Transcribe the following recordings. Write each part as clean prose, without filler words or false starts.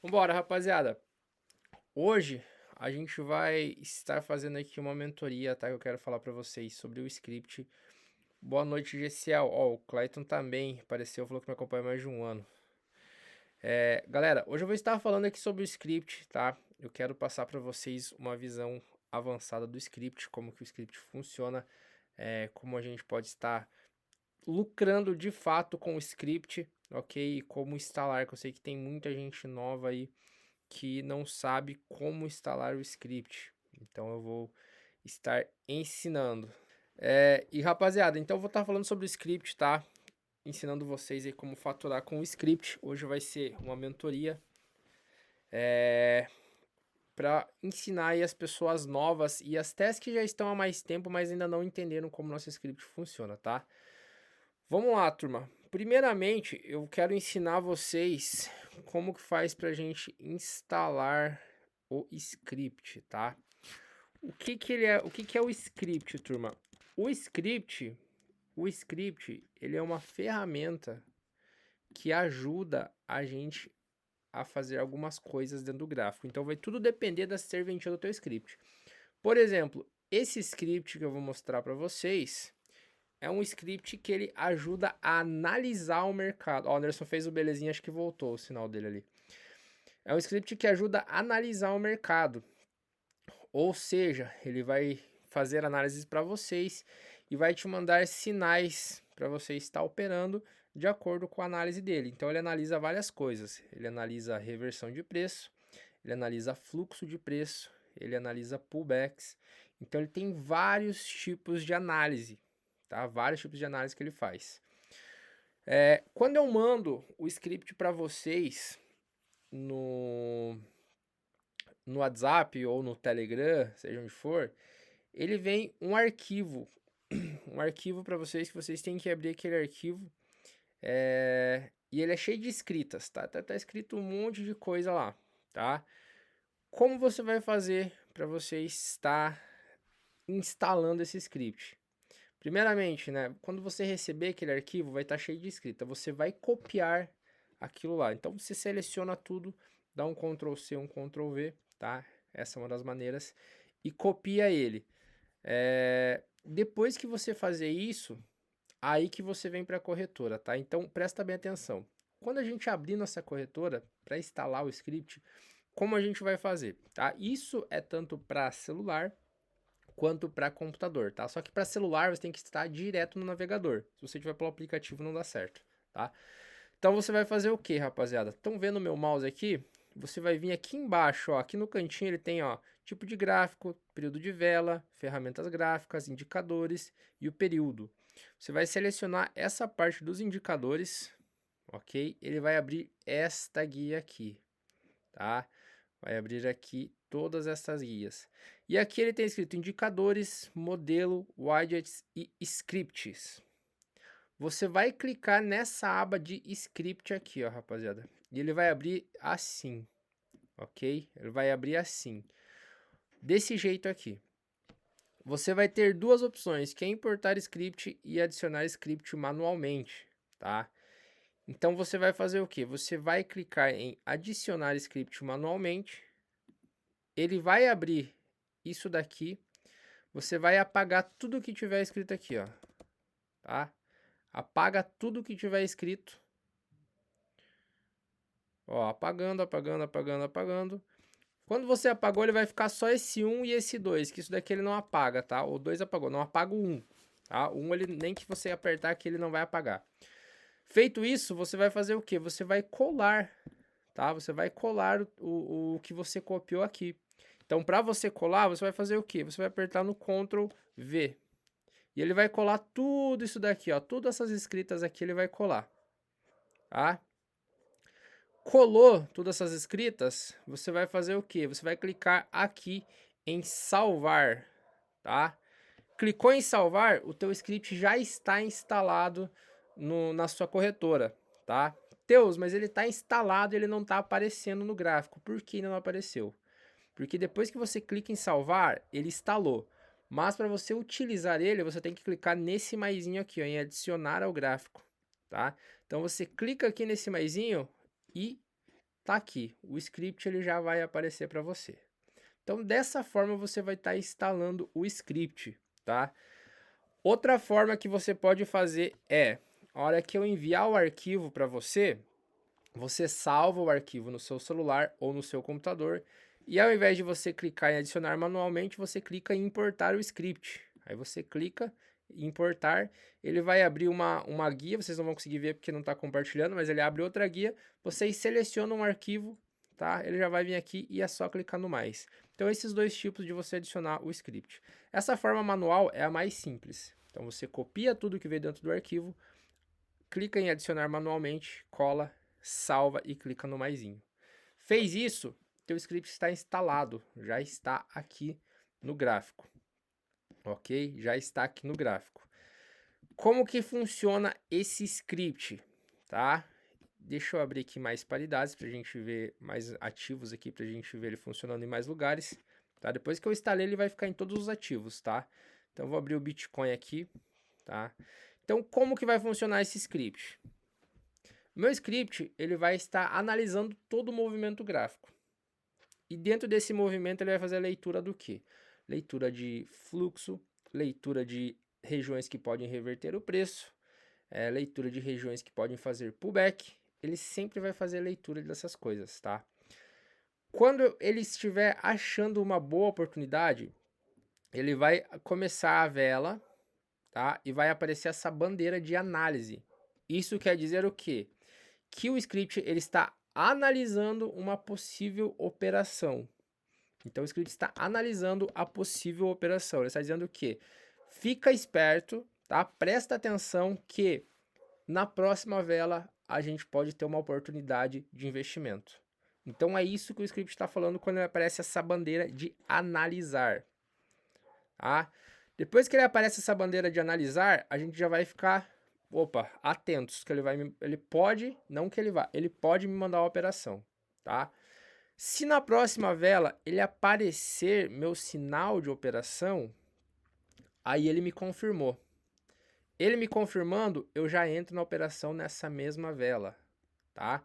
Vambora, rapaziada. Hoje a gente vai estar fazendo aqui uma mentoria, tá? Que eu quero falar pra vocês sobre o script. Boa noite, GCL. Ó, o Clayton também apareceu, falou que me acompanha há mais de um ano. Galera, hoje eu vou estar falando aqui sobre o script, tá? Eu quero passar pra vocês uma visão avançada do script, como que o script funciona, como a gente pode estar lucrando de fato com o script, ok? E como instalar, que eu sei que tem muita gente nova aí que não sabe como instalar o script. Então eu vou estar ensinando. E rapaziada, então eu vou estar falando sobre o script, tá? Ensinando vocês aí como faturar com o script. Hoje vai ser uma mentoria para ensinar aí as pessoas novas e as testes que já estão há mais tempo, mas ainda não entenderam como nosso script funciona, tá? Vamos lá, turma. Primeiramente, eu quero ensinar vocês como que faz pra gente instalar o script, tá? O que que ele é, o que que é o script, turma? O script, ele é uma ferramenta que ajuda a gente a fazer algumas coisas dentro do gráfico. Então vai tudo depender da serventia do teu script. Por exemplo, esse script que eu vou mostrar para vocês é um script que ele ajuda a analisar o mercado. Ó, o Anderson fez o belezinha, acho que voltou o sinal dele ali. É um script que ajuda a analisar o mercado. Ou seja, ele vai fazer análises para vocês e vai te mandar sinais para você estar operando de acordo com a análise dele. Então ele analisa várias coisas. Ele analisa reversão de preço, ele analisa fluxo de preço, ele analisa pullbacks. Então ele tem vários tipos de análise, tá? Vários tipos de análise que ele faz. Quando eu mando o script para vocês no no WhatsApp ou no Telegram, seja onde for, ele vem um arquivo, um arquivo para vocês que vocês têm que abrir aquele arquivo, e ele é cheio de escritas, tá? Tá escrito um monte de coisa lá, tá? Como você vai fazer para você estar instalando esse script? Primeiramente, né, quando você receber aquele arquivo, vai estar cheio de escrita. Você vai copiar aquilo lá. Então você seleciona tudo, dá um Ctrl C, um Ctrl V, tá? Essa é uma das maneiras e copia ele. Depois que você fazer isso, aí que você vem para a corretora, tá? Então presta bem atenção. Quando a gente abrir nossa corretora para instalar o script, como a gente vai fazer, tá? Isso é tanto para celular quanto para computador, tá? Só que para celular você tem que estar direto no navegador. Se você tiver pelo aplicativo não dá certo, tá? Então você vai fazer o que, rapaziada? Estão vendo o meu mouse aqui? Você vai vir aqui embaixo, ó, aqui no cantinho ele tem, ó, tipo de gráfico, período de vela, ferramentas gráficas, indicadores e o período. Você vai selecionar essa parte dos indicadores, ok? Ele vai abrir esta guia aqui, tá? Vai abrir aqui todas essas guias. E aqui ele tem escrito indicadores, modelo, widgets e scripts. Você vai clicar nessa aba de script aqui, ó, rapaziada. E ele vai abrir assim, ok? Ele vai abrir assim, desse jeito aqui. Você vai ter duas opções, que é importar script e adicionar script manualmente, tá? Então você vai fazer o que? Você vai clicar em adicionar script manualmente. Ele vai abrir isso daqui. Você vai apagar tudo que tiver escrito aqui, ó, tá? Apaga tudo que tiver escrito. Ó, apagando, apagando, apagando, apagando. Quando você apagou, ele vai ficar só esse 1 e esse 2, que isso daqui ele não apaga, tá? O 2 apagou, não apaga o 1, tá? O 1, ele, nem que você apertar aqui, ele não vai apagar. Feito isso, você vai fazer o quê? Você vai colar, tá? Você vai colar o que você copiou aqui. Então, para você colar, você vai fazer o quê? Você vai apertar no Ctrl V. E ele vai colar tudo isso daqui, ó. Todas essas escritas aqui ele vai colar, tá? Colou todas essas escritas, você vai fazer o quê? Você vai clicar aqui em salvar, tá? Clicou em salvar, o teu script já está instalado na sua corretora, tá? Teus, mas ele está instalado, ele não está aparecendo no gráfico. Por que ele não apareceu? Porque depois que você clica em salvar, ele instalou. Mas para você utilizar ele, você tem que clicar nesse maisinho aqui, ó, em adicionar ao gráfico, tá? Então você clica aqui nesse maisinho e tá aqui. O script ele já vai aparecer para você. Então, dessa forma, você vai estar instalando o script, tá? Outra forma que você pode fazer é, a hora que eu enviar o arquivo para você, você salva o arquivo no seu celular ou no seu computador, e ao invés de você clicar em adicionar manualmente, você clica em importar o script. Aí você clica em importar, ele vai abrir uma guia, vocês não vão conseguir ver porque não está compartilhando, mas ele abre outra guia, vocês selecionam um arquivo, tá? Ele já vai vir aqui e é só clicar no mais. Então, esses dois tipos de você adicionar o script. Essa forma manual é a mais simples. Então, você copia tudo que veio dentro do arquivo, clica em adicionar manualmente, cola, salva e clica no maisinho. Fez isso, teu script está instalado, já está aqui no gráfico, ok? Já está aqui no gráfico. Como que funciona esse script, tá? Deixa eu abrir aqui mais paridades para a gente ver mais ativos aqui, para a gente ver ele funcionando em mais lugares, tá? Depois que eu instalei, ele vai ficar em todos os ativos, tá? Então, eu vou abrir o Bitcoin aqui, tá? Então, como que vai funcionar esse script? Meu script, ele vai estar analisando todo o movimento gráfico. E dentro desse movimento, ele vai fazer a leitura do quê? Leitura de fluxo, leitura de regiões que podem reverter o preço, leitura de regiões que podem fazer pullback. Ele sempre vai fazer a leitura dessas coisas, tá? Quando ele estiver achando uma boa oportunidade, ele vai começar a vela, tá? E vai aparecer essa bandeira de análise. Isso quer dizer o quê? Que o script ele está analisando uma possível operação. Então, o script está analisando a possível operação. Ele está dizendo o quê? Fica esperto, tá? Presta atenção que na próxima vela a gente pode ter uma oportunidade de investimento. Então, é isso que o script está falando quando aparece essa bandeira de analisar. Tá? Depois que ele aparece essa bandeira de analisar, a gente já vai ficar atentos, que ele pode, não que ele vá, ele pode me mandar uma operação, tá? Se na próxima vela ele aparecer meu sinal de operação, aí ele me confirmou. Ele me confirmando, eu já entro na operação nessa mesma vela, tá?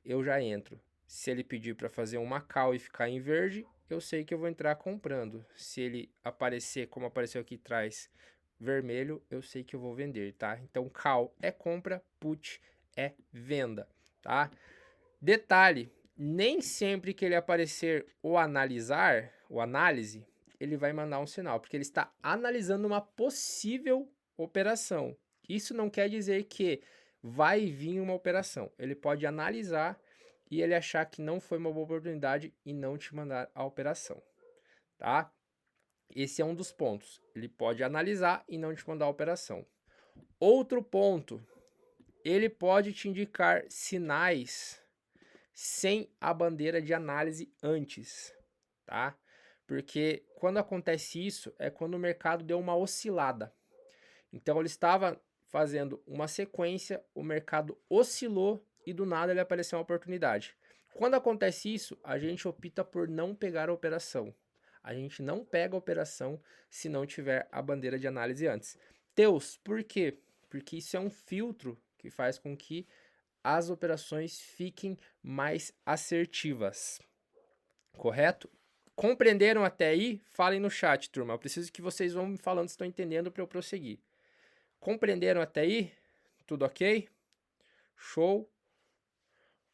Eu já entro. Se ele pedir para fazer uma call e ficar em verde, eu sei que eu vou entrar comprando. Se ele aparecer, como apareceu aqui atrás, vermelho, eu sei que eu vou vender, tá? Então, call é compra, put é venda, tá? Detalhe, nem sempre que ele aparecer o análise, ele vai mandar um sinal, porque ele está analisando uma possível operação. Isso não quer dizer que vai vir uma operação. Ele pode analisar e ele achar que não foi uma boa oportunidade e não te mandar a operação, tá? Esse é um dos pontos. Ele pode analisar e não te mandar a operação. Outro ponto, ele pode te indicar sinais sem a bandeira de análise antes, tá? Porque quando acontece isso, é quando o mercado deu uma oscilada. Então, ele estava fazendo uma sequência, o mercado oscilou e do nada ele apareceu uma oportunidade. Quando acontece isso, a gente opta por não pegar a operação. A gente não pega a operação se não tiver a bandeira de análise antes. Teus, por quê? Porque isso é um filtro que faz com que as operações fiquem mais assertivas. Correto? Compreenderam até aí? Falem no chat, turma. Eu preciso que vocês vão me falando se estão entendendo para eu prosseguir. Compreenderam até aí? Tudo ok? Show.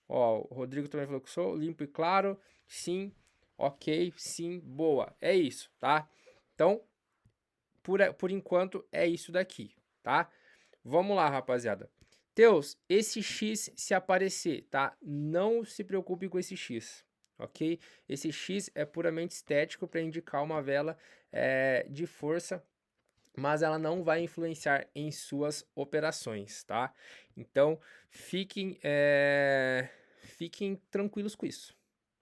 Ó, o Rodrigo também falou que sou limpo e claro. Sim, ok, sim, boa. É isso, tá? Então, por enquanto, é isso daqui, tá? Vamos lá, rapaziada. Teus, esse X se aparecer, tá? Não se preocupe com esse X, ok? Esse X é puramente estético para indicar uma vela de força, mas ela não vai influenciar em suas operações, tá? Então, fiquem tranquilos com isso,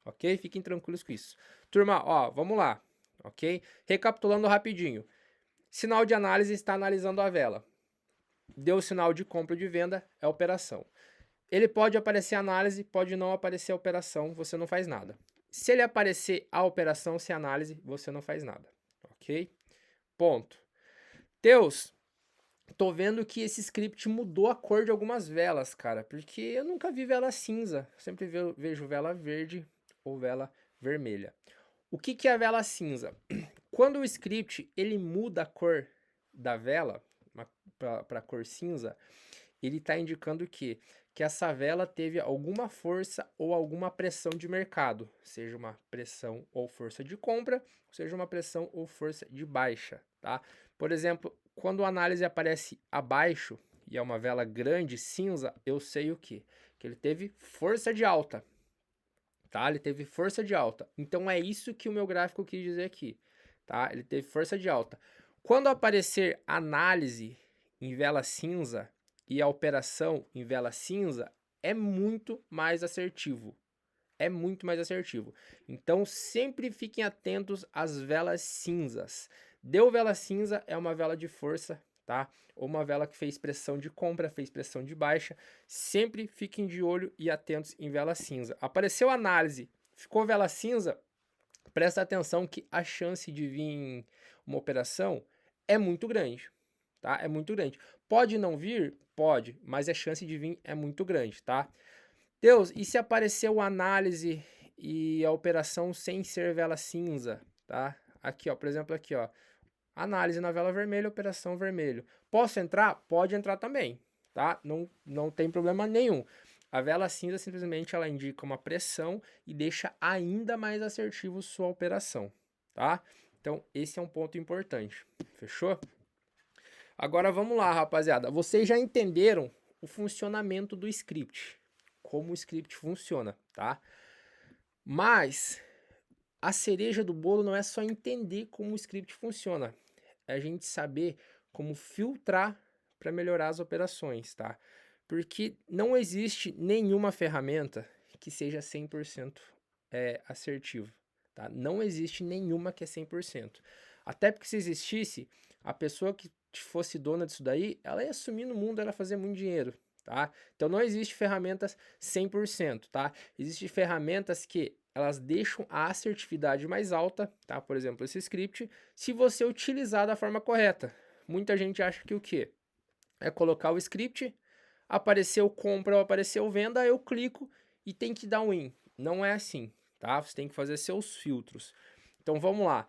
ok? Fiquem tranquilos com isso. Turma, ó, vamos lá, ok? Recapitulando rapidinho. Sinal de análise está analisando a vela. Deu sinal de compra ou de venda, é operação. Ele pode aparecer análise, pode não aparecer operação, você não faz nada. Se ele aparecer a operação sem análise, você não faz nada, ok? Ponto. Teus, tô vendo que esse script mudou a cor de algumas velas, cara, porque eu nunca vi vela cinza, sempre vejo vela verde ou vela vermelha. O que que é a vela cinza? Quando o script ele muda a cor da vela para a cor cinza, ele está indicando que essa vela teve alguma força ou alguma pressão de mercado, seja uma pressão ou força de compra, seja uma pressão ou força de baixa, tá? Por exemplo, quando a análise aparece abaixo e é uma vela grande cinza, eu sei o quê? Que ele teve força de alta, tá? Ele teve força de alta. Então é isso que o meu gráfico quis dizer aqui, tá? Ele teve força de alta. Quando aparecer análise em vela cinza e a operação em vela cinza, é muito mais assertivo. É muito mais assertivo. Então sempre fiquem atentos às velas cinzas. Deu vela cinza, é uma vela de força, tá? Ou uma vela que fez pressão de compra, fez pressão de baixa. Sempre fiquem de olho e atentos em vela cinza. Apareceu análise, ficou vela cinza, presta atenção que a chance de vir uma operação é muito grande, tá? É muito grande. Pode não vir? Pode, mas a chance de vir é muito grande, tá? Deus, e se apareceu análise e a operação sem ser vela cinza, tá? Aqui, ó, por exemplo, aqui, ó, análise na vela vermelha, operação vermelho. Posso entrar? Pode entrar também, tá? Não tem problema nenhum. A vela cinza simplesmente ela indica uma pressão e deixa ainda mais assertivo sua operação, tá? Então, esse é um ponto importante. Fechou? Agora vamos lá, rapaziada. Vocês já entenderam o funcionamento do script, como o script funciona, tá? Mas a cereja do bolo não é só entender como o script funciona, é a gente saber como filtrar para melhorar as operações, tá? Porque não existe nenhuma ferramenta que seja 100% assertiva, tá? Não existe nenhuma que é 100%. Até porque se existisse, a pessoa que fosse dona disso daí, ela ia sumir no mundo, ela ia fazer muito dinheiro, tá? Então não existe ferramentas 100%, tá? Existem ferramentas que elas deixam a assertividade mais alta, tá? Por exemplo, esse script, se você utilizar da forma correta. Muita gente acha que o quê? É colocar o script, apareceu compra ou apareceu venda, eu clico e tem que dar um win. Não é assim, tá? Você tem que fazer seus filtros. Então vamos lá.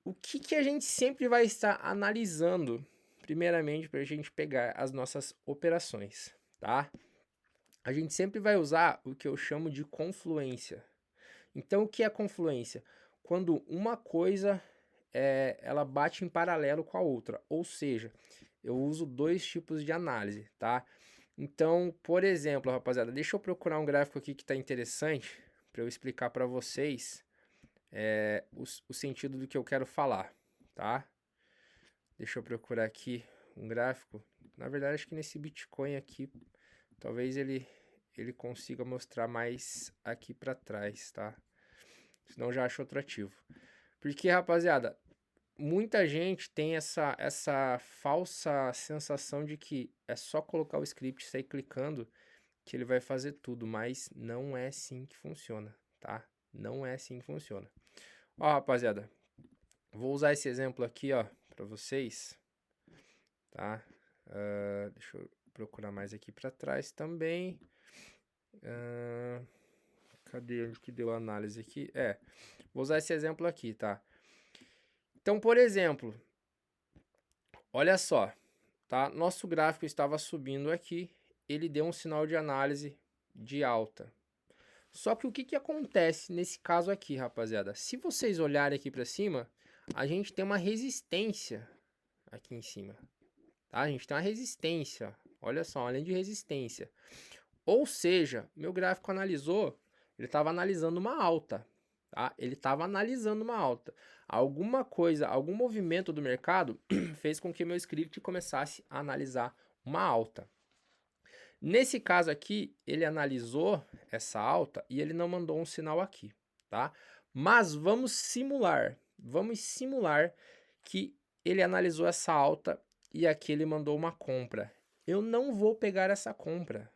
O que a gente sempre vai estar analisando, primeiramente, para a gente pegar as nossas operações, tá? A gente sempre vai usar o que eu chamo de confluência. Então, o que é confluência? Quando uma coisa ela bate em paralelo com a outra, ou seja, eu uso dois tipos de análise, tá? Então, por exemplo, rapaziada, deixa eu procurar um gráfico aqui que está interessante para eu explicar para vocês o sentido do que eu quero falar, tá? Deixa eu procurar aqui um gráfico. Na verdade, acho que nesse Bitcoin aqui, talvez ele consiga mostrar mais aqui para trás, tá? Senão já acho outro ativo. Porque, rapaziada, muita gente tem essa falsa sensação de que é só colocar o script e sair clicando que ele vai fazer tudo, mas não é assim que funciona, tá? Não é assim que funciona. Ó, rapaziada, vou usar esse exemplo aqui, ó, pra vocês, tá? Deixa eu procurar mais aqui pra trás também. Cadê onde que deu a análise aqui? Vou usar esse exemplo aqui, tá? Então, por exemplo, olha só, tá? Nosso gráfico estava subindo aqui, ele deu um sinal de análise de alta. Só que o que acontece nesse caso aqui, rapaziada? Se vocês olharem aqui para cima, a gente tem uma resistência aqui em cima, tá? A gente tem uma resistência, olha só, além de resistência. Ou seja, meu gráfico analisou, ele estava analisando uma alta, tá? Ele estava analisando uma alta. Alguma coisa, algum movimento do mercado fez com que meu script começasse a analisar uma alta. Nesse caso aqui, ele analisou essa alta e ele não mandou um sinal aqui, tá? Mas vamos simular que ele analisou essa alta e aqui ele mandou uma compra. Eu não vou pegar essa compra.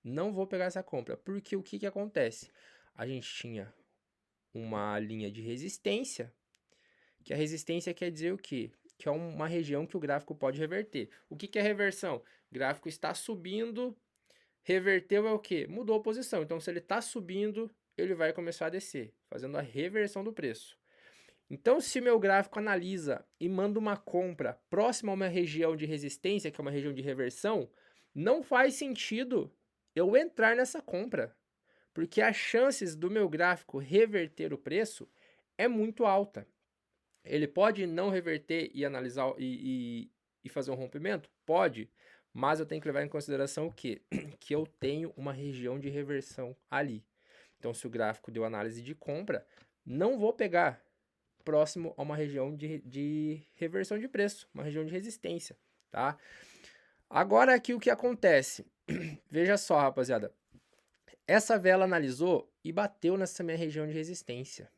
Não vou pegar essa compra, porque o que acontece? A gente tinha uma linha de resistência, que a resistência quer dizer o quê? que é uma região que o gráfico pode reverter. O que é reversão? O gráfico está subindo, reverteu é o quê? Mudou a posição. Então, se ele está subindo, ele vai começar a descer, fazendo a reversão do preço. Então, se meu gráfico analisa e manda uma compra próxima a uma região de resistência, que é uma região de reversão, não faz sentido eu entrar nessa compra, porque as chances do meu gráfico reverter o preço é muito alta. Ele pode não reverter e analisar e fazer um rompimento? Pode, mas eu tenho que levar em consideração o quê? Que eu tenho uma região de reversão ali. Então, se o gráfico deu análise de compra, não vou pegar próximo a uma região de reversão de preço, uma região de resistência, tá? Agora aqui o que acontece? Veja só, rapaziada. Essa vela analisou e bateu nessa minha região de resistência.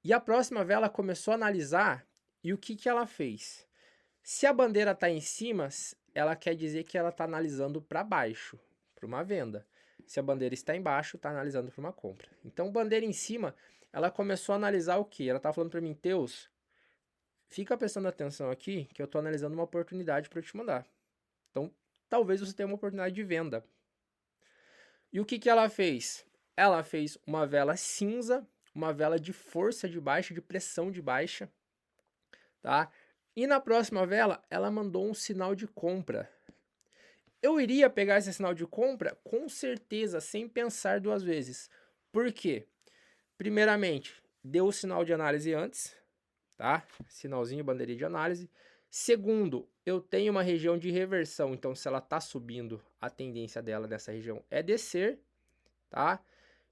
E a próxima vela começou a analisar e o que ela fez? Se a bandeira está em cima, ela quer dizer que ela está analisando para baixo, para uma venda. Se a bandeira está embaixo, está analisando para uma compra. Então, bandeira em cima, ela começou a analisar o quê? Ela está falando para mim, Teus, fica prestando atenção aqui que eu estou analisando uma oportunidade para te mandar. Então, talvez você tenha uma oportunidade de venda. E o que ela fez? Ela fez uma vela cinza, uma vela de força de baixa, de pressão de baixa, tá? E na próxima vela, ela mandou um sinal de compra. Eu iria pegar esse sinal de compra com certeza, sem pensar duas vezes. Por quê? Primeiramente, deu o sinal de análise antes, tá? Sinalzinho, bandeirinha de análise. Segundo, eu tenho uma região de reversão, então se ela tá subindo, a tendência dela nessa região é descer, tá?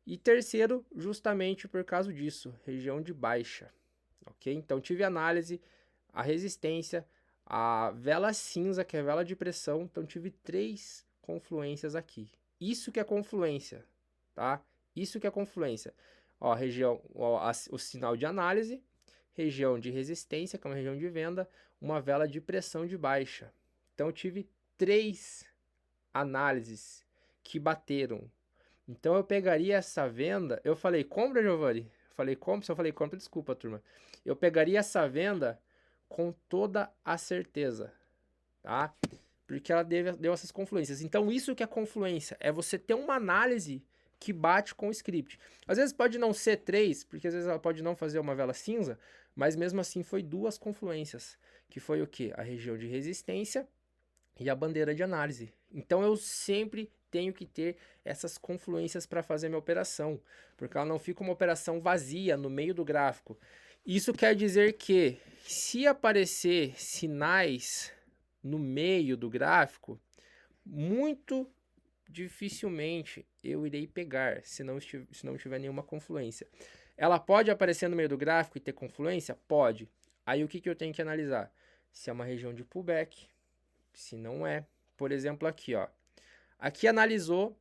E terceiro, justamente por causa disso, região de baixa, ok? Então tive análise, a resistência, a vela cinza, que é a vela de pressão, então tive 3 confluências aqui. Isso que é confluência, tá? Isso que é confluência. Ó, região, ó, o sinal de análise, região de resistência, que é uma região de venda, uma vela de pressão de baixa. Então eu tive 3 análises que bateram. Então eu pegaria essa venda, eu falei compra, Giovanni? Falei compra, se eu falei compra, desculpa, turma. Eu pegaria essa venda com toda a certeza, tá? Porque ela deu essas confluências. Então isso que é confluência, é você ter uma análise que bate com o script. Às vezes pode não ser 3, porque às vezes ela pode não fazer uma vela cinza, mas mesmo assim foi 2 confluências, que foi o quê? A região de resistência e a bandeira de análise. Então eu sempre tenho que ter essas confluências para fazer minha operação, porque ela não fica uma operação vazia no meio do gráfico. Isso quer dizer que se aparecer sinais no meio do gráfico, muito dificilmente eu irei pegar, se não tiver nenhuma confluência. Ela pode aparecer no meio do gráfico e ter confluência? Pode. Aí o que eu tenho que analisar? Se é uma região de pullback, se não é. Por exemplo, aqui, ó. Aqui analisou,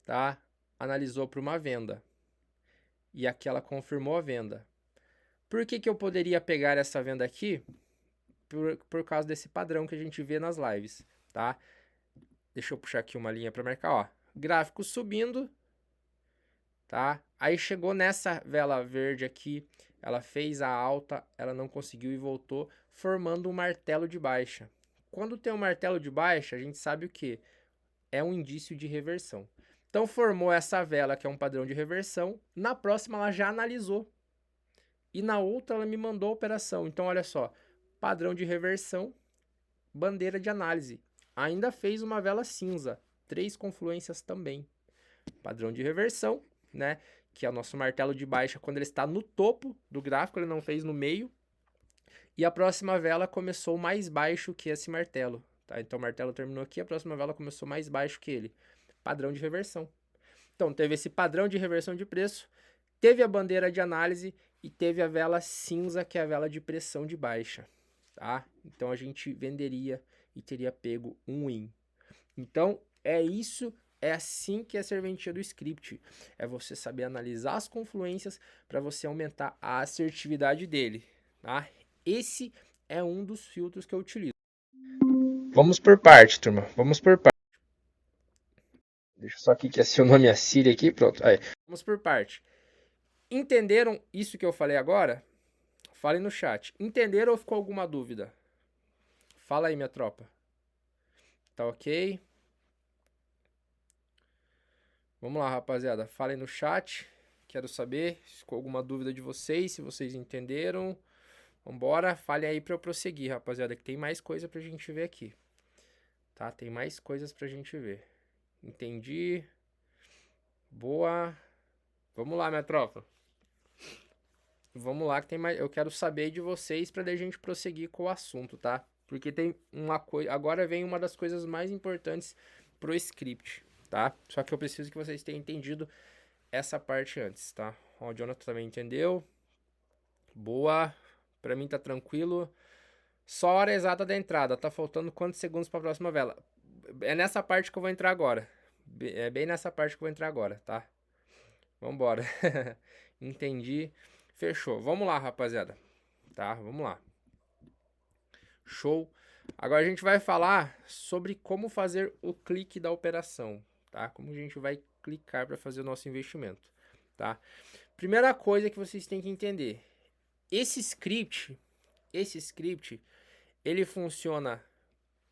tá? Analisou para uma venda. E aqui ela confirmou a venda. Por que eu poderia pegar essa venda aqui? Por causa desse padrão que a gente vê nas lives, tá? Deixa eu puxar aqui uma linha para marcar, ó. Gráfico subindo, tá? Aí chegou nessa vela verde aqui, ela fez a alta, ela não conseguiu e voltou, formando um martelo de baixa. Quando tem um martelo de baixa, a gente sabe o que? É um indício de reversão. Então formou essa vela que é um padrão de reversão, na próxima ela já analisou. E na outra ela me mandou a operação. Então olha só, padrão de reversão, bandeira de análise. Ainda fez uma vela cinza, 3 confluências também. Padrão de reversão, né? Que é o nosso martelo de baixa quando ele está no topo do gráfico, ele não fez no meio. E a próxima vela começou mais baixo que esse martelo, tá? Então o martelo terminou aqui, a próxima vela começou mais baixo que ele. Padrão de reversão. Então teve esse padrão de reversão de preço, teve a bandeira de análise e teve a vela cinza, que é a vela de pressão de baixa, tá? Então a gente venderia e teria pego um win. Então é isso, é assim que é a serventia do script. É você saber analisar as confluências para você aumentar a assertividade dele, tá? Esse é um dos filtros que eu utilizo. Vamos por parte, turma. Vamos por parte. Deixa eu só aqui que acionou a Siri aqui, pronto. Aí. Vamos por parte. Entenderam isso que eu falei agora? Falem no chat. Entenderam ou ficou alguma dúvida? Fala aí, minha tropa. Tá ok? Vamos lá, rapaziada. Falem no chat. Quero saber se ficou alguma dúvida de vocês, se vocês entenderam. Vambora. Falem aí pra eu prosseguir, rapaziada, que tem mais coisa pra gente ver aqui. Tá? Tem mais coisas pra gente ver. Entendi. Boa. Vamos lá, minha tropa. Vamos lá que tem mais. Eu quero saber de vocês pra daí a gente prosseguir com o assunto, tá? Porque tem uma coisa. Agora vem uma das coisas mais importantes pro script, tá? Só que eu preciso que vocês tenham entendido essa parte antes, tá? Ó, o Jonathan também entendeu. Boa. Pra mim tá tranquilo. Só a hora exata da entrada. Tá faltando quantos segundos pra próxima vela? É nessa parte que eu vou entrar agora. É bem nessa parte que eu vou entrar agora, tá? Vambora. Entendi. Fechou. Vamos lá, rapaziada. Tá? Vamos lá. Show. Agora a gente vai falar sobre como fazer o clique da operação, tá? Como a gente vai clicar para fazer o nosso investimento, tá? Primeira coisa que vocês têm que entender. Esse script, ele funciona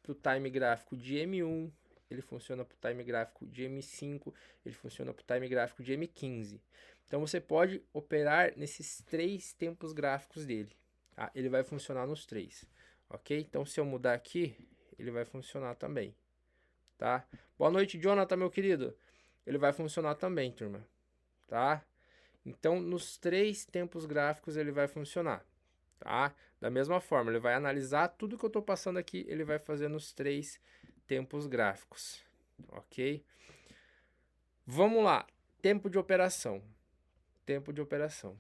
para o time gráfico de M1, ele funciona para o time gráfico de M5, ele funciona para o time gráfico de M15. Então você pode operar nesses 3 tempos gráficos dele, tá? Ele vai funcionar nos 3, ok? Então se eu mudar aqui, ele vai funcionar também, tá? Boa noite, Jonathan, meu querido. Ele vai funcionar também, turma, tá? Então nos 3 tempos gráficos ele vai funcionar, tá? Da mesma forma, ele vai analisar tudo que eu estou passando aqui, ele vai fazer nos 3 tempos gráficos, ok? Vamos lá, tempo de operação. Tempo de operação.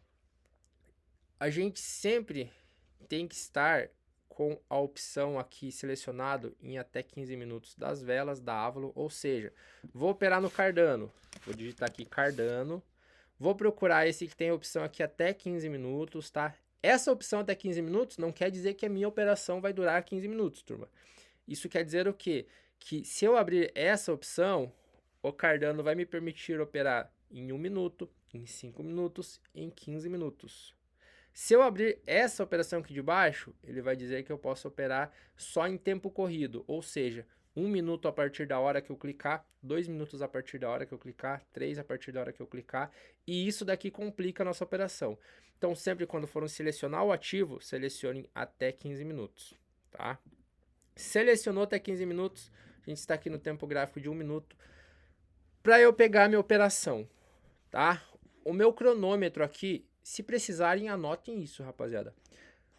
A gente sempre tem que estar com a opção aqui selecionado em até 15 minutos das velas da Avalon, ou seja, vou operar no Cardano, vou digitar aqui Cardano, vou procurar esse que tem a opção aqui até 15 minutos, tá? Essa opção até 15 minutos não quer dizer que a minha operação vai durar 15 minutos, turma. Isso quer dizer o quê? Que se eu abrir essa opção, o Cardano vai me permitir operar em 1 minuto, em 5 minutos, em 15 minutos. Se eu abrir essa operação aqui de baixo, ele vai dizer que eu posso operar só em tempo corrido, ou seja, 1 minuto a partir da hora que eu clicar, 2 minutos a partir da hora que eu clicar, 3 a partir da hora que eu clicar, e isso daqui complica a nossa operação. Então, sempre quando for selecionar o ativo, selecione até 15 minutos, tá? Selecionou até 15 minutos, a gente está aqui no tempo gráfico de 1 minuto, para eu pegar a minha operação, tá? O meu cronômetro aqui, se precisarem, anotem isso, rapaziada.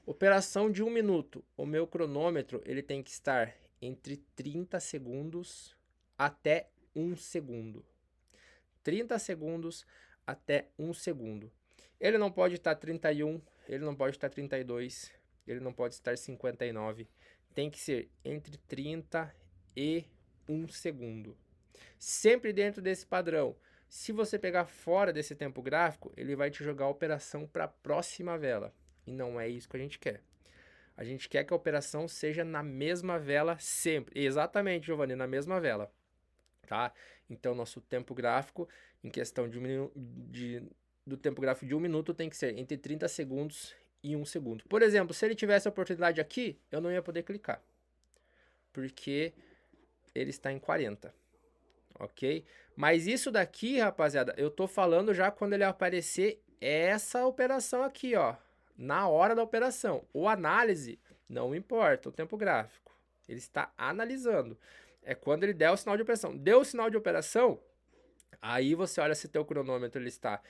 Operação de 1 minuto, o meu cronômetro ele tem que estar entre 30 segundos até 1 segundo. 30 segundos até 1 segundo. Ele não pode estar 31, ele não pode estar 32, ele não pode estar 59. Tem que ser entre 30 e 1 segundo. Sempre dentro desse padrão. Se você pegar fora desse tempo gráfico, ele vai te jogar a operação para a próxima vela. E não é isso que a gente quer. A gente quer que a operação seja na mesma vela sempre. Exatamente, Giovanni, na mesma vela. Tá? Então, nosso tempo gráfico, em questão do tempo gráfico de 1 minuto, tem que ser entre 30 segundos e 1 segundo. Por exemplo, se ele tivesse a oportunidade aqui, eu não ia poder clicar. Porque ele está em 40. Ok? Mas isso daqui, rapaziada, eu tô falando já quando ele aparecer essa operação aqui, ó. Na hora da operação. O análise, não importa, o tempo gráfico. Ele está analisando. É quando ele der o sinal de operação. Deu o sinal de operação, aí você olha se teu cronômetro ele está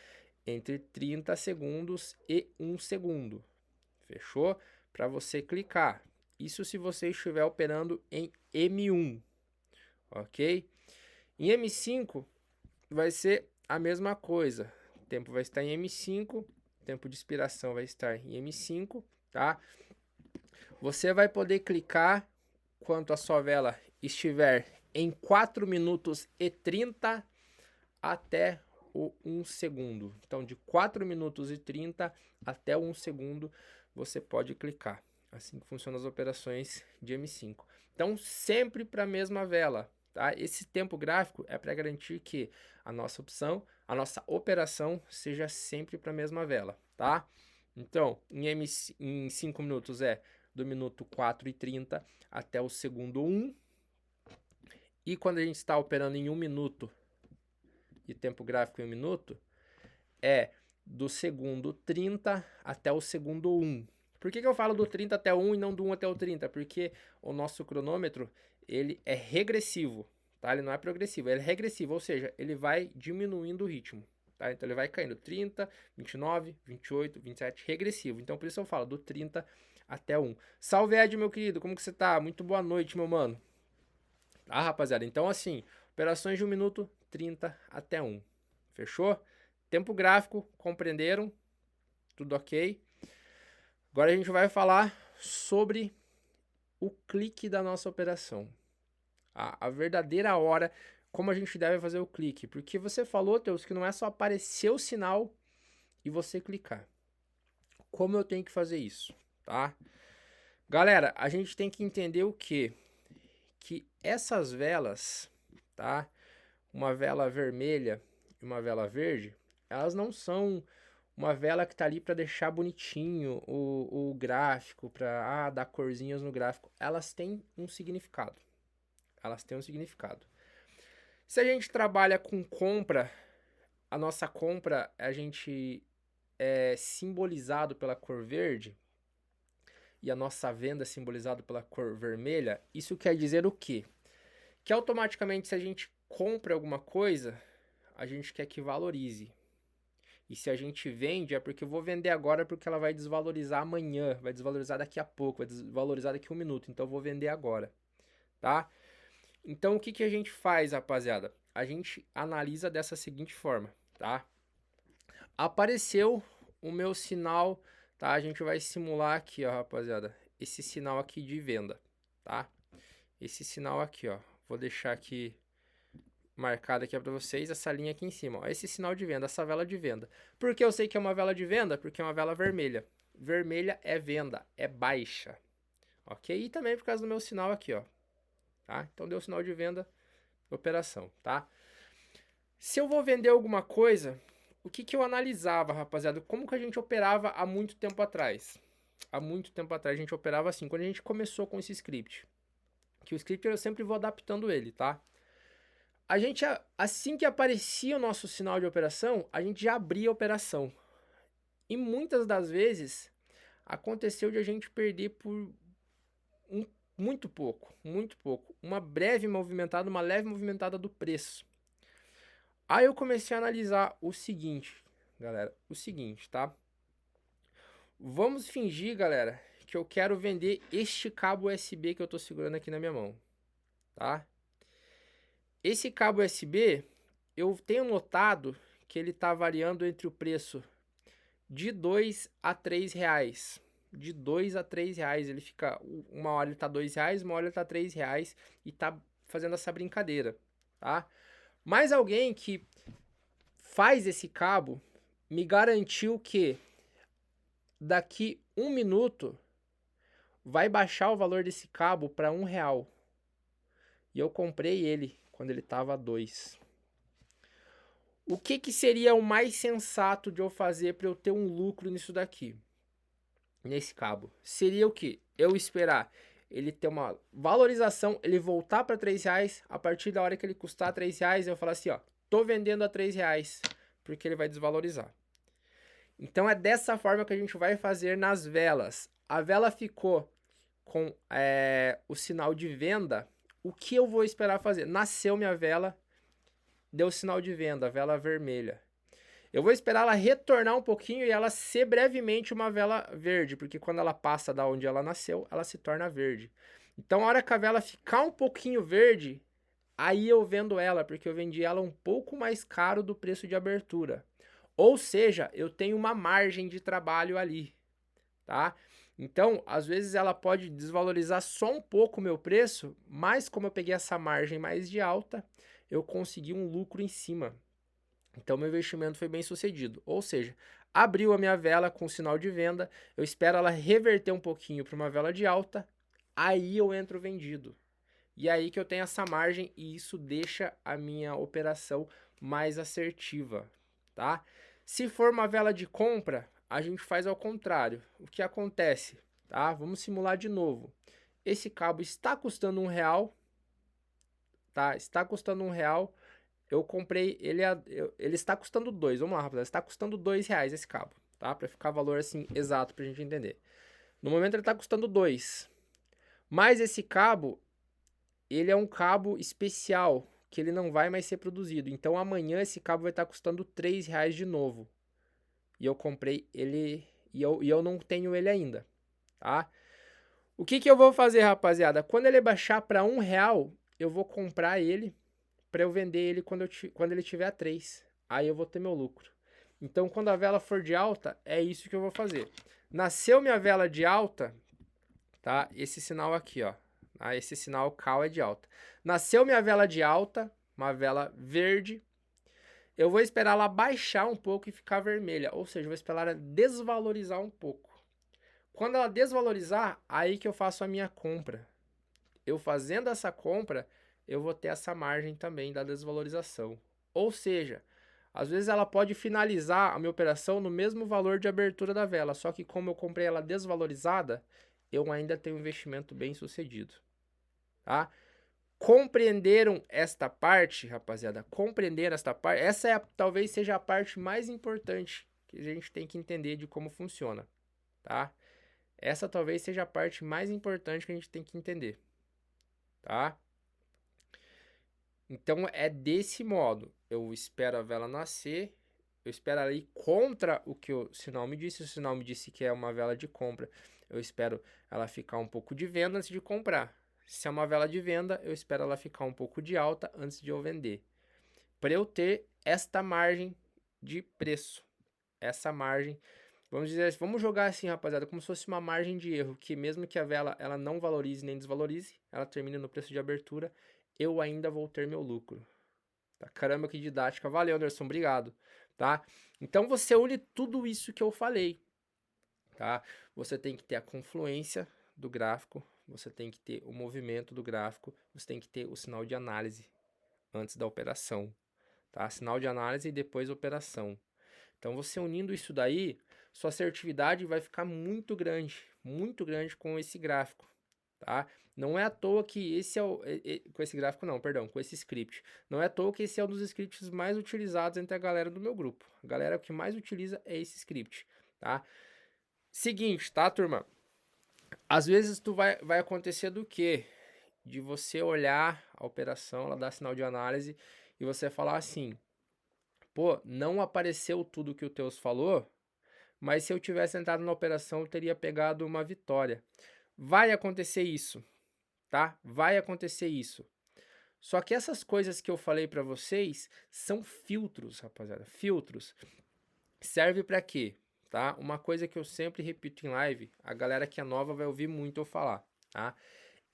entre 30 segundos e 1 segundo. Fechou? Para você clicar. Isso se você estiver operando em M1. Ok? Em M5 vai ser a mesma coisa. O tempo vai estar em M5, tempo de expiração vai estar em M5, tá? Você vai poder clicar quando a sua vela estiver em 4 minutos e 30 até o 1 segundo. Então, de 4 minutos e 30 até o 1 segundo, você pode clicar. Assim que funcionam as operações de M5. Então, sempre para a mesma vela. Tá? Esse tempo gráfico é para garantir que a nossa operação seja sempre para a mesma vela, tá? Então, em 5 minutos é do minuto 4:30 até o segundo 1. E quando a gente está operando em 1 minuto e tempo gráfico em 1 minuto, é do segundo 30 até o segundo 1. Por que eu falo do 30 até o 1 e não do 1 até o 30? Porque o nosso cronômetro, ele é regressivo, tá? Ele não é progressivo, ele é regressivo, ou seja, ele vai diminuindo o ritmo, tá? Então ele vai caindo 30, 29, 28, 27, regressivo. Então por isso eu falo do 30 até o 1. Salve Ed, meu querido, como que você tá? Muito boa noite, meu mano. Tá, rapaziada? Então assim, operações de 1 minuto, 30 até 1. Fechou? Tempo gráfico, compreenderam? Tudo ok? Agora a gente vai falar sobre o clique da nossa operação. A verdadeira hora, como a gente deve fazer o clique. Porque você falou, Teus, que não é só aparecer o sinal e você clicar. Como eu tenho que fazer isso, tá? Galera, a gente tem que entender o quê? Que essas velas, tá? Uma vela vermelha e uma vela verde, elas não são uma vela que tá ali para deixar bonitinho o gráfico, para dar corzinhas no gráfico. Elas têm um significado. Elas têm um significado. Se a gente trabalha com compra, a nossa compra, a gente é simbolizado pela cor verde e a nossa venda é simbolizado pela cor vermelha. Isso quer dizer o quê? Que automaticamente, se a gente compra alguma coisa, a gente quer que valorize. E se a gente vende, é porque eu vou vender agora porque ela vai desvalorizar amanhã, vai desvalorizar daqui a pouco, vai desvalorizar daqui a 1 minuto, então eu vou vender agora, tá? Então o que a gente faz, rapaziada? A gente analisa dessa seguinte forma, tá? Apareceu o meu sinal, tá? A gente vai simular aqui, ó, rapaziada, esse sinal aqui de venda, tá? Esse sinal aqui, ó, vou deixar aqui marcado aqui para vocês, essa linha aqui em cima, ó, esse sinal de venda, essa vela de venda. Por que eu sei que é uma vela de venda? Porque é uma vela vermelha. Vermelha é venda, é baixa, ok? E também por causa do meu sinal aqui, ó, tá? Então deu sinal de venda, operação, tá? Se eu vou vender alguma coisa, o que eu analisava, rapaziada? Como que a gente operava há muito tempo atrás? Há muito tempo atrás a gente operava assim, quando a gente começou com esse script. Que o script eu sempre vou adaptando ele, tá? A gente, assim que aparecia o nosso sinal de operação, a gente já abria a operação. E muitas das vezes aconteceu de a gente perder por muito pouco. Uma breve movimentada, uma leve movimentada do preço. Aí eu comecei a analisar o seguinte, galera, tá? Vamos fingir, galera, que eu quero vender este cabo USB que eu tô segurando aqui na minha mão, tá? Esse cabo USB, eu tenho notado que ele tá variando entre o preço de 2 a 3 reais. De 2 a 3 reais, ele fica, uma hora ele tá 2 reais, uma hora ele tá 3 reais e tá fazendo essa brincadeira, tá? Mas alguém que faz esse cabo me garantiu que daqui 1 minuto vai baixar o valor desse cabo para 1 real. E eu comprei ele quando ele tava 2. O que seria o mais sensato de eu fazer para eu ter um lucro nisso daqui? Nesse cabo. Seria o que? Eu esperar ele ter uma valorização, ele voltar para 3 reais, a partir da hora que ele custar 3 reais, eu falar assim, ó, tô vendendo a 3 reais, porque ele vai desvalorizar. Então é dessa forma que a gente vai fazer nas velas. A vela ficou com o sinal de venda, o que eu vou esperar fazer? Nasceu minha vela, deu sinal de venda, vela vermelha. Eu vou esperar ela retornar um pouquinho e ela ser brevemente uma vela verde, porque quando ela passa da onde ela nasceu, ela se torna verde. Então, a hora que a vela ficar um pouquinho verde, aí eu vendo ela, porque eu vendi ela um pouco mais caro do preço de abertura. Ou seja, eu tenho uma margem de trabalho ali, tá? Então, às vezes ela pode desvalorizar só um pouco o meu preço, mas como eu peguei essa margem mais de alta, eu consegui um lucro em cima. Então, meu investimento foi bem sucedido. Ou seja, abriu a minha vela com sinal de venda, eu espero ela reverter um pouquinho para uma vela de alta, aí eu entro vendido. E aí que eu tenho essa margem e isso deixa a minha operação mais assertiva, tá? Se for uma vela de compra, a gente faz ao contrário. O que acontece? Tá? Vamos simular de novo. Esse cabo está custando R$1, tá? Está custando R$1. Eu comprei ele, ele está custando 2. Vamos lá, rapaziada. Está custando R$2 esse cabo, tá? Para ficar valor assim exato pra gente entender. No momento ele está custando 2. Mas esse cabo, ele é um cabo especial, que ele não vai mais ser produzido. Então amanhã esse cabo vai estar custando R$3 de novo. E eu comprei ele e eu não tenho ele ainda, tá? O que eu vou fazer, rapaziada? Quando ele baixar para R$1, eu vou comprar ele para eu vender ele quando ele tiver a 3. Aí eu vou ter meu lucro. Então, quando a vela for de alta, é isso que eu vou fazer. Nasceu minha vela de alta, tá? Esse sinal aqui, ó. Ah, esse sinal cal é de alta. Nasceu minha vela de alta, uma vela verde. Eu vou esperar ela baixar um pouco e ficar vermelha. Ou seja, eu vou esperar ela desvalorizar um pouco. Quando ela desvalorizar, aí que eu faço a minha compra. Eu fazendo essa compra, eu vou ter essa margem também da desvalorização. Ou seja, às vezes ela pode finalizar a minha operação no mesmo valor de abertura da vela, só que como eu comprei ela desvalorizada, eu ainda tenho um investimento bem sucedido, tá? Compreenderam esta parte, rapaziada? Compreenderam esta parte? Essa talvez seja a parte mais importante que a gente tem que entender de como funciona, tá? Essa talvez seja a parte mais importante que a gente tem que entender, tá? Então é desse modo. Eu espero a vela nascer, eu espero ela ir contra o que o sinal me disse. O sinal me disse que é uma vela de compra, eu espero ela ficar um pouco de venda antes de comprar. Se é uma vela de venda, eu espero ela ficar um pouco de alta antes de eu vender. Para eu ter esta margem de preço, essa margem, vamos dizer, vamos jogar assim, rapaziada, como se fosse uma margem de erro, que mesmo que a vela ela não valorize nem desvalorize, ela termine no preço de abertura, eu ainda vou ter meu lucro. Tá? Caramba, que didática. Valeu, Anderson, obrigado. Tá? Então você une tudo isso que eu falei. Tá? Você tem que ter a confluência do gráfico, você tem que ter o movimento do gráfico, você tem que ter o sinal de análise antes da operação. Tá? Sinal de análise e depois operação. Então você unindo isso daí, sua assertividade vai ficar muito grande com esse gráfico, tá? Não é à toa que esse é o... com esse gráfico não, perdão, com esse script. Não é à toa que esse é um dos scripts mais utilizados entre a galera do meu grupo. A galera que mais utiliza é esse script, tá? Seguinte, tá, turma? Às vezes vai acontecer do quê? De você olhar a operação, ela dá sinal de análise e você falar assim, pô, não apareceu tudo que o Teus falou, mas se eu tivesse entrado na operação, eu teria pegado uma vitória. Vai acontecer isso, tá? Vai acontecer isso. Só que essas coisas que eu falei para vocês são filtros, rapaziada. Filtros. Serve para quê? Tá? Uma coisa que eu sempre repito em live, a galera que é nova vai ouvir muito eu falar, tá?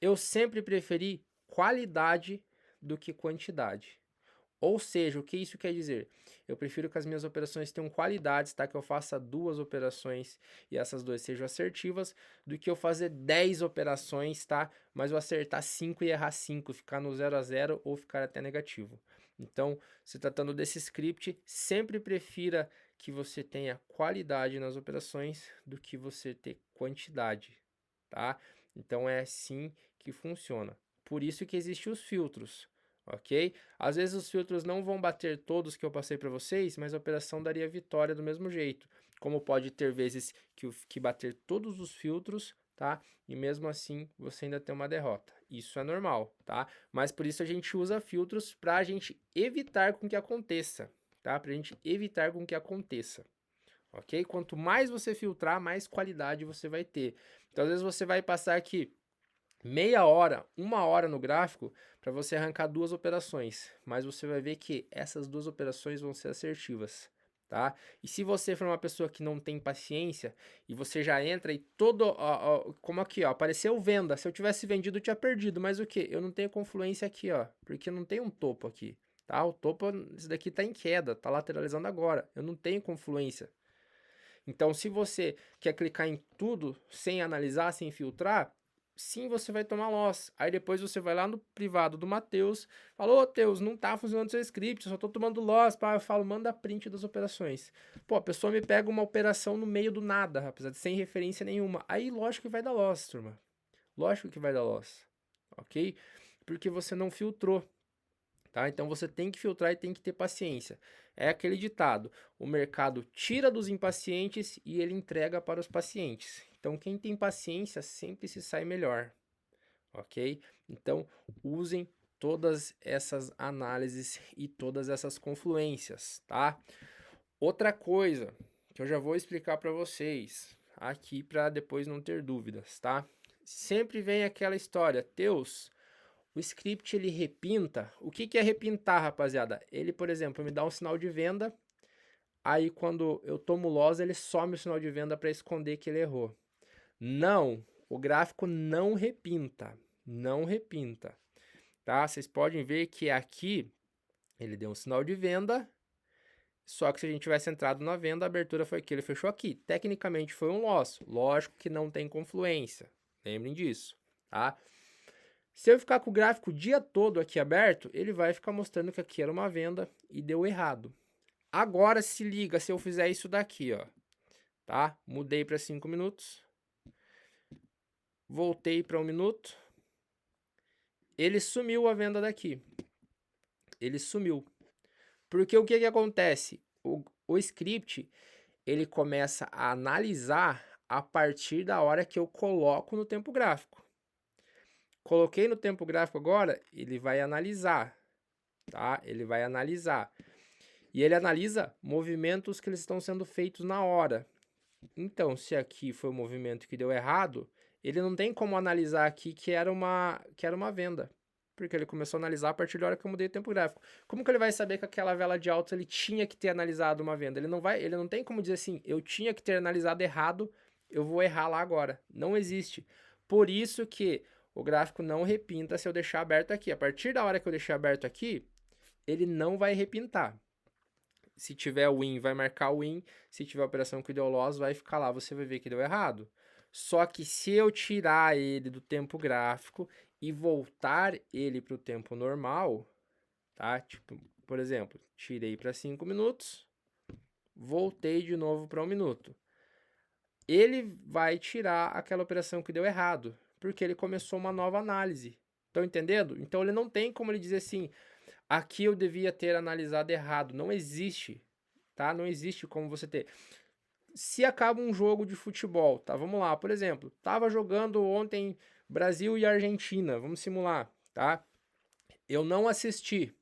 Eu sempre preferi qualidade do que quantidade. Ou seja, o que isso quer dizer? Eu prefiro que as minhas operações tenham qualidades, tá? Que eu faça 2 operações e essas 2 sejam assertivas, do que eu fazer 10 operações, tá? Mas eu acertar 5 e errar 5, ficar no 0 a 0 ou ficar até negativo. Então, se tratando desse script, sempre prefira que você tenha qualidade nas operações do que você ter quantidade, tá? Então é assim que funciona. Por isso que existem os filtros. Ok? Às vezes os filtros não vão bater todos que eu passei para vocês, mas a operação daria vitória do mesmo jeito. Como pode ter vezes que bater todos os filtros, tá? E mesmo assim você ainda tem uma derrota. Isso é normal, tá? Mas por isso a gente usa filtros para a gente evitar com que aconteça, tá? Para a gente evitar com que aconteça. Ok? Quanto mais você filtrar, mais qualidade você vai ter. Então às vezes você vai passar aqui meia hora, 1 hora no gráfico para você arrancar 2 operações, mas você vai ver que essas 2 operações vão ser assertivas, tá? E se você for uma pessoa que não tem paciência e você já entra e todo, como aqui, ó, apareceu venda, se eu tivesse vendido eu tinha perdido, mas o que? Eu não tenho confluência aqui, ó, porque não tem um topo aqui, tá? O topo, esse daqui tá em queda, tá lateralizando agora, eu não tenho confluência. Então, se você quer clicar em tudo sem analisar, sem filtrar, sim, você vai tomar loss. Aí depois você vai lá no privado do Matheus, fala, ô Teus, não tá funcionando seu script, eu só tô tomando loss, pá. Eu falo, manda print das operações. Pô, a pessoa me pega uma operação no meio do nada, rapaziada, sem referência nenhuma. Aí lógico que vai dar loss, turma. Lógico que vai dar loss, ok? Porque você não filtrou, tá? Então você tem que filtrar e tem que ter paciência. É aquele ditado: o mercado tira dos impacientes e ele entrega para os pacientes. Então quem tem paciência sempre se sai melhor, ok? Então usem todas essas análises e todas essas confluências, tá? Outra coisa que eu já vou explicar para vocês aqui para depois não ter dúvidas, tá? Sempre vem aquela história, Teus, o script ele repinta. O que é repintar, rapaziada? Ele, por exemplo, me dá um sinal de venda, aí quando eu tomo loss, ele some o sinal de venda para esconder que ele errou. Não, o gráfico não repinta, não repinta, tá? Vocês podem ver que aqui ele deu um sinal de venda, só que se a gente tivesse entrado na venda, a abertura foi aqui, ele fechou aqui. Tecnicamente foi um loss, lógico que não tem confluência, lembrem disso, tá? Se eu ficar com o gráfico o dia todo aqui aberto, ele vai ficar mostrando que aqui era uma venda e deu errado. Agora se liga se eu fizer isso daqui, ó, tá? Mudei para 5 minutos. Voltei para 1 minuto. Ele sumiu a venda daqui. Ele sumiu. Porque o que acontece? O script, ele começa a analisar a partir da hora que eu coloco no tempo gráfico. Coloquei no tempo gráfico agora, ele vai analisar, tá? Ele vai analisar. E ele analisa movimentos que eles estão sendo feitos na hora. Então, se aqui foi o movimento que deu errado, ele não tem como analisar aqui que era uma venda. Porque ele começou a analisar a partir da hora que eu mudei o tempo gráfico. Como que ele vai saber que aquela vela de alta ele tinha que ter analisado uma venda? Ele não tem como dizer assim, eu tinha que ter analisado errado, eu vou errar lá agora. Não existe. Por isso que o gráfico não repinta se eu deixar aberto aqui. A partir da hora que eu deixar aberto aqui, ele não vai repintar. Se tiver win, vai marcar win. Se tiver operação que deu loss, vai ficar lá. Você vai ver que deu errado. Só que se eu tirar ele do tempo gráfico e voltar ele para o tempo normal, tá? Tipo, por exemplo, tirei para 5 minutos, voltei de novo para 1 minuto. Ele vai tirar aquela operação que deu errado, porque ele começou uma nova análise. Estão entendendo? Então ele não tem como ele dizer assim, aqui eu devia ter analisado errado. Não existe, tá? Não existe como você ter. Se acaba um jogo de futebol, tá? Vamos lá, por exemplo, tava jogando ontem Brasil e Argentina, vamos simular, tá? Eu não assisti.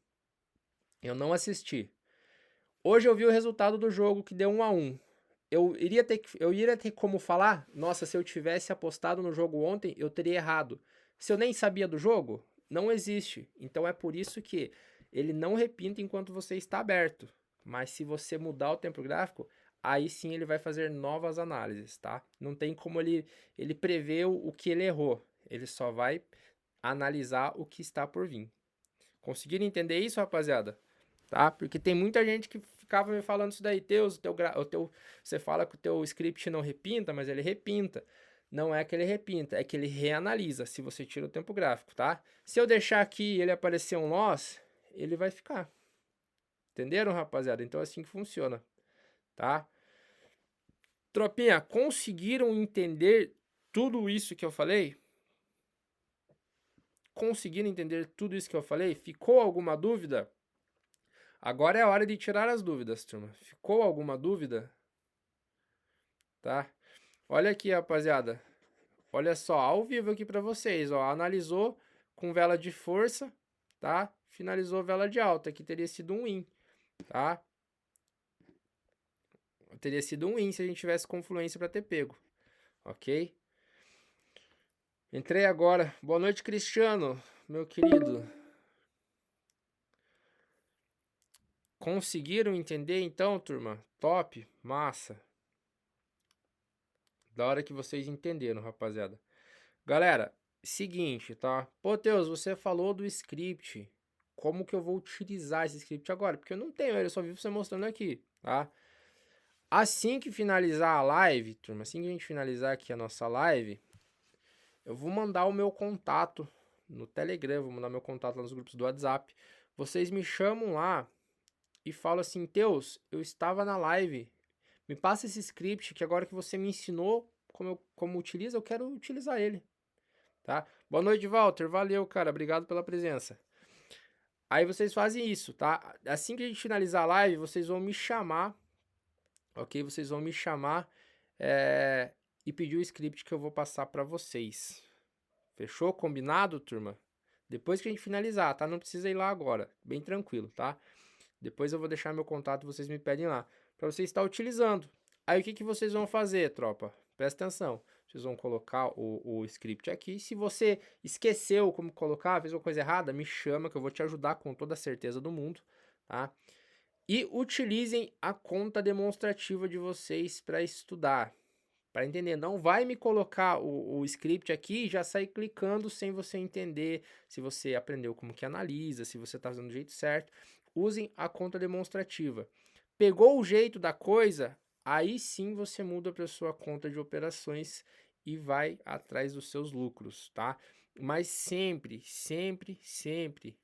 Hoje eu vi o resultado do jogo que deu 1-1. Eu iria ter como falar, nossa, se eu tivesse apostado no jogo ontem, eu teria errado. Se eu nem sabia do jogo, não existe. Então é por isso que ele não repinta enquanto você está aberto. Mas se você mudar o tempo gráfico, aí sim ele vai fazer novas análises, tá? Não tem como ele prever o que ele errou. Ele só vai analisar o que está por vir. Conseguiram entender isso, rapaziada? Tá? Porque tem muita gente que ficava me falando isso daí, Teus, você fala que o teu script não repinta, mas ele repinta. Não é que ele repinta, é que ele reanalisa se você tira o tempo gráfico, tá? Se eu deixar aqui e ele aparecer um loss, ele vai ficar. Entenderam, rapaziada? Então é assim que funciona, tá? Tropinha, conseguiram entender tudo isso que eu falei? Conseguiram entender tudo isso que eu falei? Ficou alguma dúvida? Agora é a hora de tirar as dúvidas, turma. Ficou alguma dúvida? Tá? Olha aqui, rapaziada. Olha só, ao vivo aqui para vocês, ó. Analisou com vela de força, tá? Finalizou vela de alta, que teria sido um win, tá? Teria sido um win se a gente tivesse confluência para ter pego, ok? Entrei agora. Boa noite, Cristiano, meu querido. Conseguiram entender então, turma? Top, massa. Da hora que vocês entenderam, rapaziada. Galera, seguinte, tá? Pô, Teus, você falou do script. Como que eu vou utilizar esse script agora? Porque eu não tenho ele, eu só vi você mostrando aqui, tá? Assim que finalizar a live, turma, assim que a gente finalizar aqui a nossa live, eu vou mandar o meu contato no Telegram, vou mandar meu contato lá nos grupos do WhatsApp. Vocês me chamam lá e falam assim, Teus, eu estava na live, me passa esse script que agora que você me ensinou como utiliza, eu quero utilizar ele, tá? Boa noite, Walter, valeu, cara, obrigado pela presença. Aí vocês fazem isso, tá? Assim que a gente finalizar a live, vocês vão me chamar, ok? Vocês vão me chamar e pedir o script que eu vou passar para vocês. Fechou? Combinado, turma? Depois que a gente finalizar, tá? Não precisa ir lá agora, bem tranquilo, tá? Depois eu vou deixar meu contato, vocês me pedem lá, para você estar utilizando. Aí o que vocês vão fazer, tropa? Presta atenção. Vocês vão colocar o script aqui. Se você esqueceu como colocar, fez uma coisa errada, me chama que eu vou te ajudar com toda a certeza do mundo, tá? E utilizem a conta demonstrativa de vocês para estudar, para entender. Não vai me colocar o script aqui e já sair clicando sem você entender se você aprendeu como que analisa, se você está fazendo do jeito certo. Usem a conta demonstrativa. Pegou o jeito da coisa, aí sim você muda para sua conta de operações e vai atrás dos seus lucros, tá? Mas sempre, sempre, sempre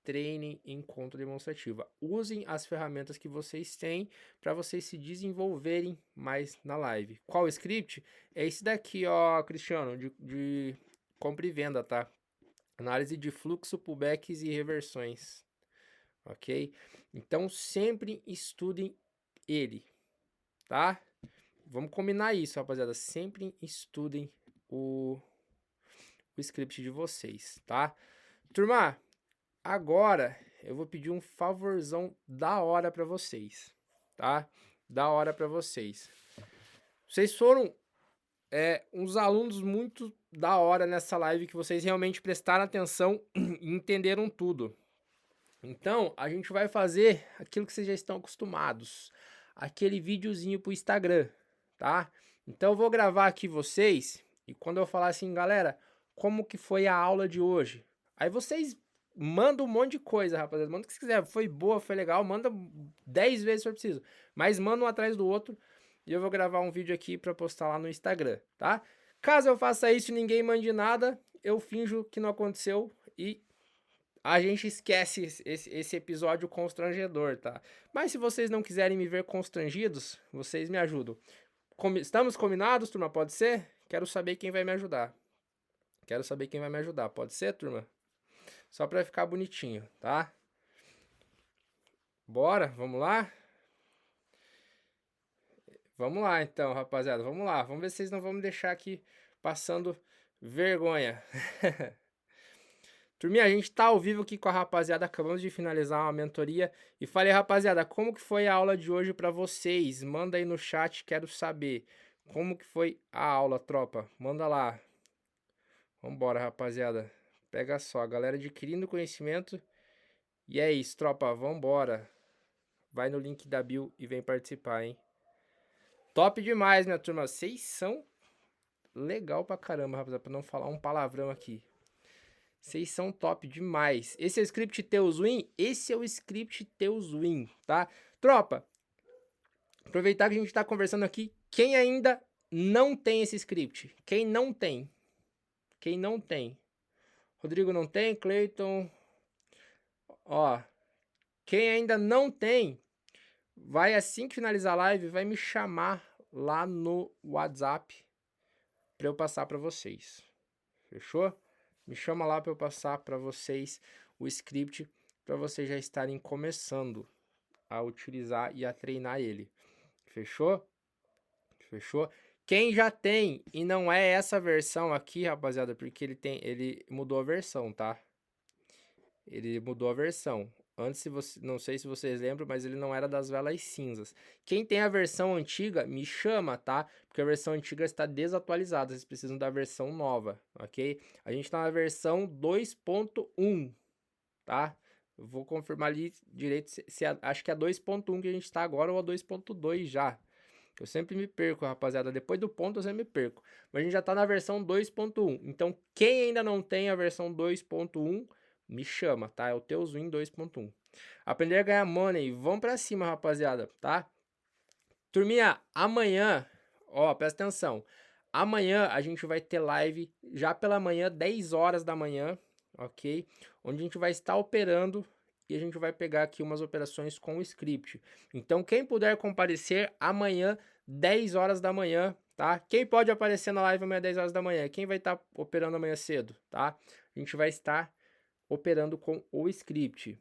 treinem em conta demonstrativa. Usem as ferramentas que vocês têm para vocês se desenvolverem mais na live. Qual script? É esse daqui, ó, Cristiano, de compra e venda, tá? Análise de fluxo, pullbacks e reversões, ok? Então, sempre estudem ele, tá? Vamos combinar isso, rapaziada. Sempre estudem o script de vocês, tá? Turma, agora eu vou pedir um favorzão da hora para vocês, tá? Da hora para vocês. Vocês foram uns alunos muito da hora nessa live, que vocês realmente prestaram atenção e entenderam tudo. Então, a gente vai fazer aquilo que vocês já estão acostumados, aquele videozinho pro Instagram, tá? Então, eu vou gravar aqui vocês e quando eu falar assim, galera, como que foi a aula de hoje? Aí vocês mandam um monte de coisa, rapaziada. Manda o que você quiser. Foi boa, foi legal. Manda 10 vezes se for preciso. Mas manda um atrás do outro. E eu vou gravar um vídeo aqui pra postar lá no Instagram, tá? Caso eu faça isso e ninguém mande nada, eu finjo que não aconteceu e a gente esquece esse episódio constrangedor, tá? Mas se vocês não quiserem me ver constrangidos, vocês me ajudam. Estamos combinados, turma? Pode ser? Quero saber quem vai me ajudar. Quero saber quem vai me ajudar. Pode ser, turma? Só para ficar bonitinho, tá? Bora, vamos lá? Vamos lá então, rapaziada, vamos lá. Vamos ver se vocês não vão me deixar aqui passando vergonha. Turminha, a gente tá ao vivo aqui com a rapaziada, acabamos de finalizar uma mentoria. E falei, rapaziada, como que foi a aula de hoje para vocês? Manda aí no chat, quero saber. Como que foi a aula, tropa? Manda lá. Vambora, rapaziada. Pega só, a galera adquirindo conhecimento. E é isso, tropa, vambora. Vai no link da bio e vem participar, hein? Top demais, minha turma. Vocês são legal pra caramba, rapaziada, pra não falar um palavrão aqui. Vocês são top demais. Esse é o script Teus Win? Esse é o script Teus Win, tá? Tropa, aproveitar que a gente tá conversando aqui. Quem ainda não tem esse script? Quem não tem? Quem não tem? Rodrigo não tem, Cleiton. Ó, quem ainda não tem, vai assim que finalizar a live, vai me chamar lá no WhatsApp para eu passar para vocês. Fechou? Me chama lá para eu passar para vocês o script para vocês já estarem começando a utilizar e a treinar ele. Fechou? Fechou? Quem já tem e não é essa versão aqui, rapaziada, porque ele mudou a versão, tá? Ele mudou a versão. Antes, não sei se vocês lembram, mas ele não era das velas cinzas. Quem tem a versão antiga, me chama, tá? Porque a versão antiga está desatualizada. Vocês precisam da versão nova, ok? A gente tá na versão 2.1, tá? Eu vou confirmar ali direito acho que é a 2.1 que a gente tá agora ou a 2.2 já. Eu sempre me perco, rapaziada. Depois do ponto eu sempre me perco. Mas a gente já tá na versão 2.1. Então, quem ainda não tem a versão 2.1, me chama, tá? É o Teus Win 2.1. Aprender a ganhar money. Vamos pra cima, rapaziada, tá? Turminha, amanhã, ó, presta atenção. Amanhã a gente vai ter live já pela manhã, 10 horas da manhã, ok? Onde a gente vai estar operando e a gente vai pegar aqui umas operações com o script. Então, quem puder comparecer amanhã, 10 horas da manhã, tá? Quem pode aparecer na live amanhã, 10 horas da manhã? Quem vai estar operando amanhã cedo, tá? A gente vai estar operando com o script.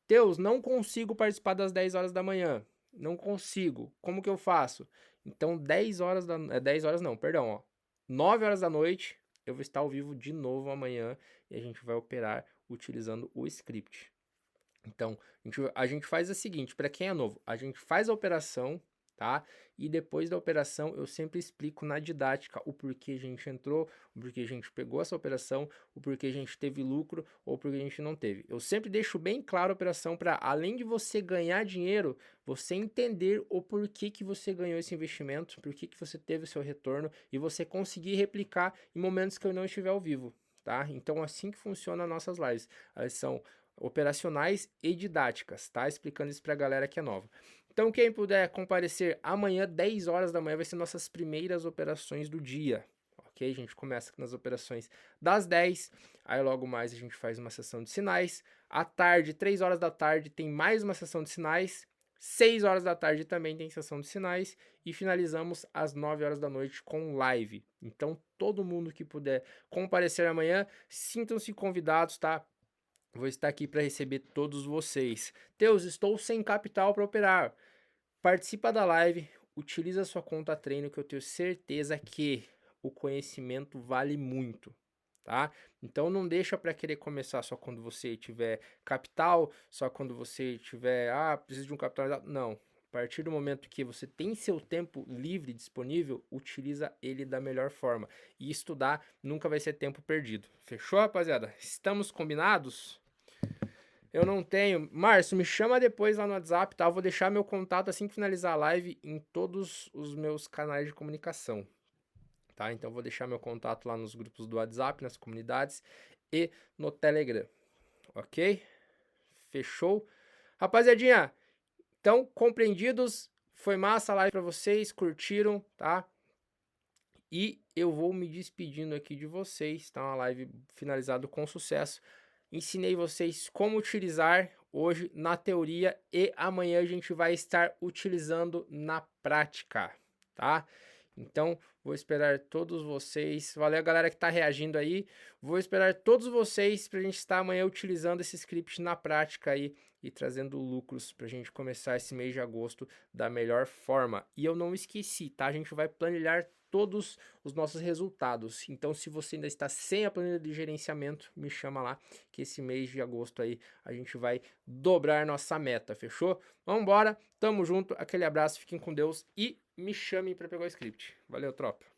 Teus, não consigo participar das 10 horas da manhã. Não consigo. Como que eu faço? Então, 10 horas da... 10 horas não, perdão, ó. 9 horas da noite, eu vou estar ao vivo de novo amanhã e a gente vai operar utilizando o script. Então, a gente faz o seguinte, para quem é novo, a gente faz a operação, tá? E depois da operação eu sempre explico na didática o porquê a gente entrou, o porquê a gente pegou essa operação, o porquê a gente teve lucro ou porquê a gente não teve. Eu sempre deixo bem claro a operação para, além de você ganhar dinheiro, você entender o porquê que você ganhou esse investimento, porquê que você teve o seu retorno e você conseguir replicar em momentos que eu não estiver ao vivo, tá? Então, assim que funciona as nossas lives. Elas são operacionais e didáticas, tá? Explicando isso pra galera que é nova. Então, quem puder comparecer amanhã, 10 horas da manhã, vai ser nossas primeiras operações do dia, ok? A gente começa nas operações das 10, aí logo mais a gente faz uma sessão de sinais. À tarde, 3 horas da tarde, tem mais uma sessão de sinais. 6 horas da tarde também tem sessão de sinais. E finalizamos às 9 horas da noite com live. Então, todo mundo que puder comparecer amanhã, sintam-se convidados, tá? Vou estar aqui para receber todos vocês. Teus, estou sem capital para operar. Participa da live, utiliza sua conta treino que eu tenho certeza que o conhecimento vale muito, tá? Então não deixa para querer começar só quando você tiver capital, só quando você tiver, preciso de um capital. Não. A partir do momento que você tem seu tempo livre disponível, utiliza ele da melhor forma. E estudar nunca vai ser tempo perdido. Fechou, rapaziada? Estamos combinados? Eu não tenho. Márcio, me chama depois lá no WhatsApp, tá? Eu vou deixar meu contato assim que finalizar a live em todos os meus canais de comunicação, tá? Então eu vou deixar meu contato lá nos grupos do WhatsApp, nas comunidades e no Telegram, ok? Fechou? Rapaziadinha, então, compreendidos, foi massa a live pra vocês, curtiram, tá? E eu vou me despedindo aqui de vocês, tá? Uma live finalizada com sucesso. Ensinei vocês como utilizar hoje na teoria e amanhã a gente vai estar utilizando na prática, tá? Então, vou esperar todos vocês. Valeu, galera que tá reagindo aí. Vou esperar todos vocês pra gente estar amanhã utilizando esse script na prática aí e trazendo lucros pra gente começar esse mês de agosto da melhor forma. E eu não esqueci, tá? A gente vai planilhar todos os nossos resultados. Então, se você ainda está sem a planilha de gerenciamento, me chama lá, que esse mês de agosto aí a gente vai dobrar nossa meta, fechou? Vamos embora, tamo junto, aquele abraço, fiquem com Deus e me chamem para pegar o script. Valeu, tropa!